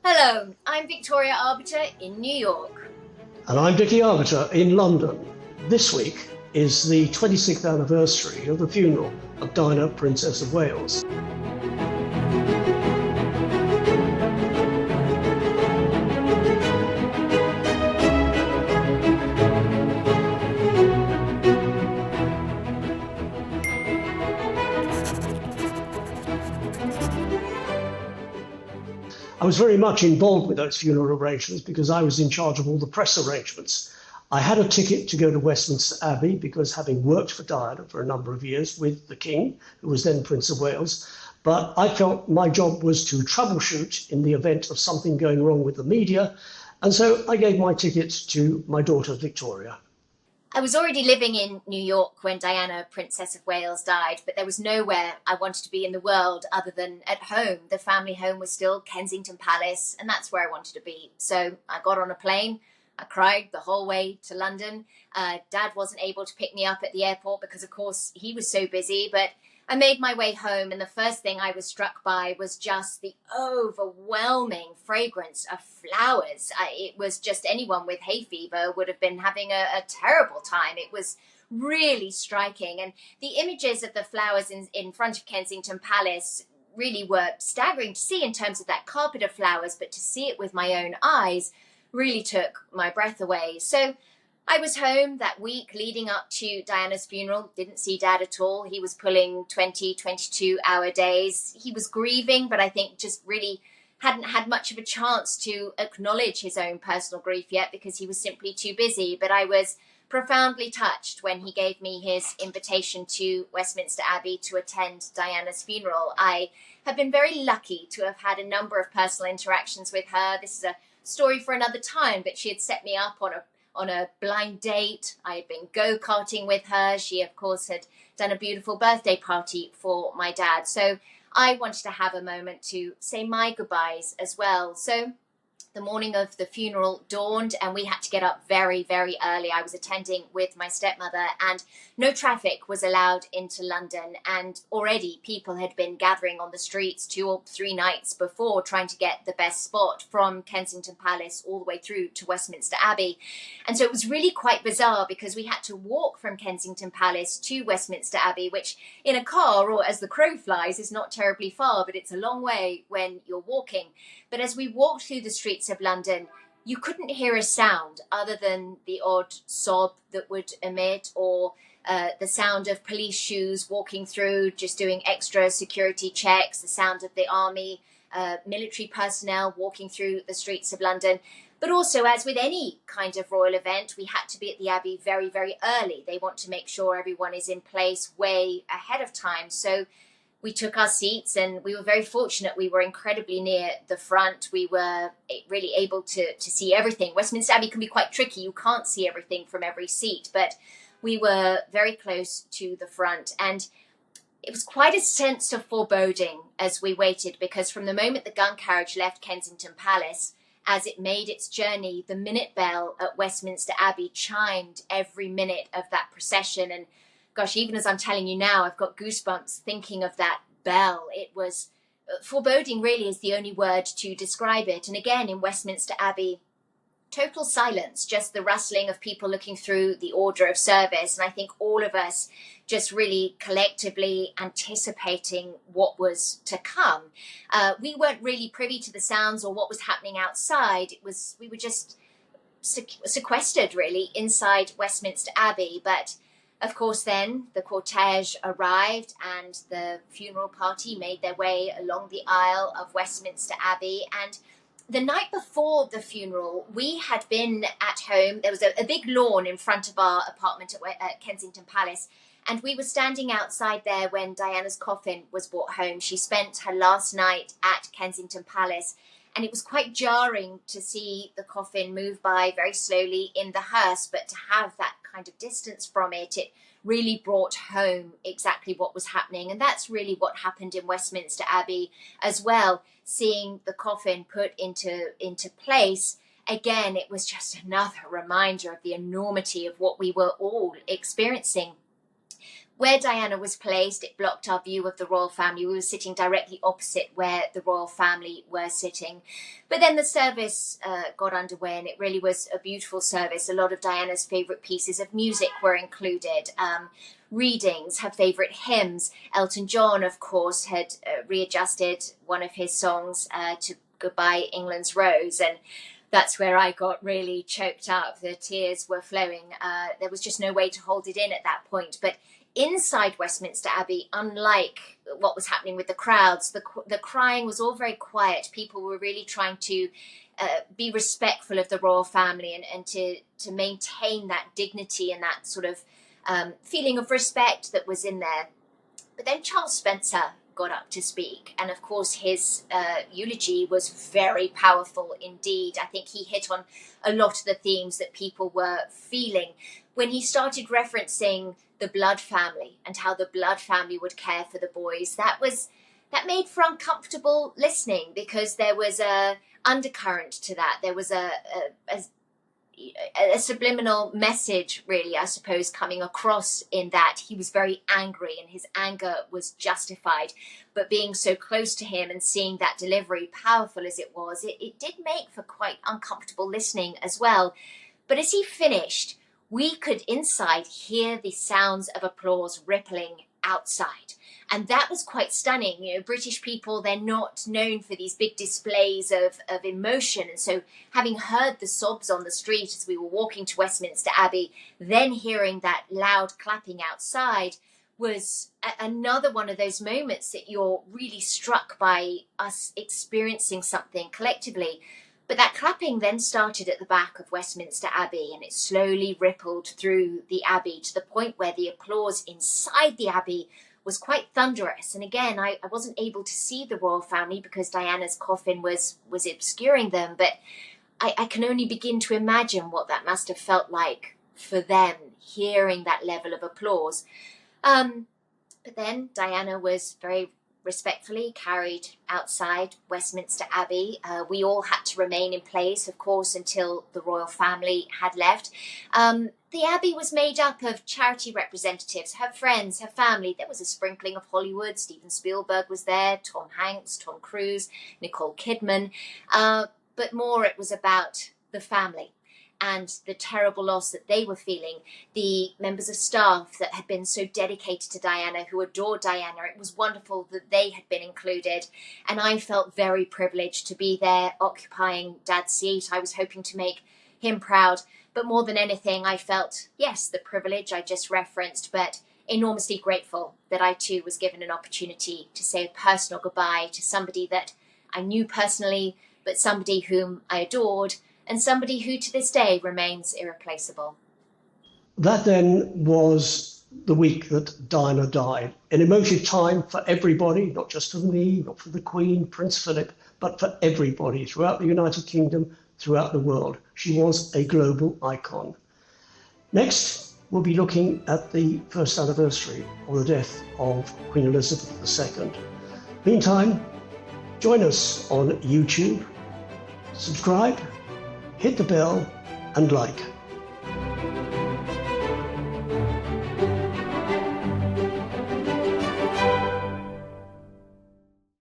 Hello, I'm Victoria Arbiter in New York. And I'm Dickie Arbiter in London. This week is the 26th anniversary of the funeral of Diana, Princess of Wales. I was very much involved with those funeral arrangements because I was in charge of all the press arrangements. I had a ticket to go to Westminster-Abbey because, having worked for Diana for a number of years with the King, who was then Prince of Wales, but I felt my job was to troubleshoot in the event of something going wrong with the media, and so I gave my ticket to my daughter Victoria. I was already living in New York when Diana, Princess of Wales, died, but there was nowhere I wanted to be in the world other than at home. The family home was still Kensington Palace, and that's where I wanted to be. So I got on a plane. I cried the whole way to London. Dad wasn't able to pick me up at the airport because, of course, he was so busy, but I made my way home, and the first thing I was struck by was just the overwhelming fragrance of flowers. It was just anyone with hay fever would have been having a terrible time. It was really striking, and the images of the flowers in front of Kensington Palace really were staggering to see in terms of that carpet of flowers, but to see it with my own eyes really took my breath away. So I was home that week leading up to Diana's funeral, didn't see Dad at all. He was pulling 22-hour days. He was grieving, but I think just really hadn't had much of a chance to acknowledge his own personal grief yet because he was simply too busy. But I was profoundly touched when he gave me his invitation to Westminster Abbey to attend Diana's funeral. I have been very lucky to have had a number of personal interactions with her. This is a story for another time, but she had set me up on a blind date. I had been go-karting with her. She, of course, had done a beautiful birthday party for my dad. So I wanted to have a moment to say my goodbyes as well. So the morning of the funeral dawned and we had to get up very, very early. I was attending with my stepmother and no traffic was allowed into London. And already people had been gathering on the streets 2 or 3 nights before trying to get the best spot from Kensington Palace all the way through to Westminster Abbey. And so it was really quite bizarre because we had to walk from Kensington Palace to Westminster Abbey, which in a car or as the crow flies is not terribly far, but it's a long way when you're walking. But as we walked through the streets of London, you couldn't hear a sound other than the odd sob that would emit or the sound of police shoes walking through, just doing extra security checks, the sound of the army, military personnel walking through the streets of London. But also, as with any kind of royal event, we had to be at the Abbey very, very early. They want to make sure everyone is in place way ahead of time. So we took our seats and we were very fortunate. We were incredibly near the front. We were really able to see everything. Westminster Abbey can be quite tricky. You can't see everything from every seat, but we were very close to the front. And it was quite a sense of foreboding as we waited, because from the moment the gun carriage left Kensington Palace, as it made its journey, the minute bell at Westminster Abbey chimed every minute of that procession. And gosh, even as I'm telling you now, I've got goosebumps thinking of that bell. It was foreboding, really, is the only word to describe it. And again, in Westminster Abbey, total silence, just the rustling of people looking through the order of service. And I think all of us just really collectively anticipating what was to come. We weren't really privy to the sounds or what was happening outside. We were just sequestered, really, inside Westminster Abbey. But of course, then the cortege arrived and the funeral party made their way along the aisle of Westminster Abbey. And the night before the funeral, we had been at home. There was a big lawn in front of our apartment at Kensington Palace. And we were standing outside there when Diana's coffin was brought home. She spent her last night at Kensington Palace. And it was quite jarring to see the coffin move by very slowly in the hearse, but to have that kind of distance from it, it really brought home exactly what was happening. And that's really what happened in Westminster Abbey as well, seeing the coffin put into place. Again, it was just another reminder of the enormity of what we were all experiencing. Where Diana was placed, it blocked our view of the royal family. We were sitting directly opposite where the royal family were sitting. But then the service got underway, and it really was a beautiful service. A lot of Diana's favourite pieces of music were included. Readings, her favourite hymns. Elton John, of course, had readjusted one of his songs to Goodbye England's Rose, and that's where I got really choked up. The tears were flowing. There was just no way to hold it in at that point. But inside Westminster Abbey, unlike what was happening with the crowds, the crying was all very quiet. People were really trying to be respectful of the royal family and to maintain that dignity and that sort of feeling of respect that was in there. But then Charles Spencer got up to speak, and of course his eulogy was very powerful indeed. I think he hit on a lot of the themes that people were feeling when he started referencing the blood family and how the blood family would care for the boys. That made for uncomfortable listening, because there was a undercurrent to that. There was a subliminal message, really, I suppose, coming across in that he was very angry and his anger was justified. But being so close to him and seeing that delivery, powerful as it was, it did make for quite uncomfortable listening as well. But as he finished, we could inside hear the sounds of applause rippling outside. And that was quite stunning. You know, British people, they're not known for these big displays of emotion. And so having heard the sobs on the street as we were walking to Westminster Abbey, then hearing that loud clapping outside was another one of those moments that you're really struck by us experiencing something collectively. But that clapping then started at the back of Westminster Abbey, and it slowly rippled through the Abbey to the point where the applause inside the Abbey was quite thunderous. And again, I wasn't able to see the royal family because Diana's coffin was obscuring them, but I can only begin to imagine what that must have felt like for them, hearing that level of applause. But then Diana was very respectfully carried outside Westminster Abbey. We all had to remain in place, of course, until the royal family had left. The Abbey was made up of charity representatives, her friends, her family. There was a sprinkling of Hollywood. Steven Spielberg was there, Tom Hanks, Tom Cruise, Nicole Kidman. But more, it was about the family and the terrible loss that they were feeling, the members of staff that had been so dedicated to Diana, who adored Diana. It was wonderful that they had been included, and I felt very privileged to be there occupying Dad's seat. I was hoping to make him proud, but more than anything, I felt, yes, the privilege I just referenced, but enormously grateful that I too was given an opportunity to say a personal goodbye to somebody that I knew personally, but somebody whom I adored, and somebody who to this day remains irreplaceable. That then was the week that Diana died. An emotive time for everybody, not just for me, not for the Queen, Prince Philip, but for everybody throughout the United Kingdom, throughout the world. She was a global icon. Next, we'll be looking at the first anniversary of the death of Queen Elizabeth II. Meantime, join us on YouTube, subscribe, hit the bell and like.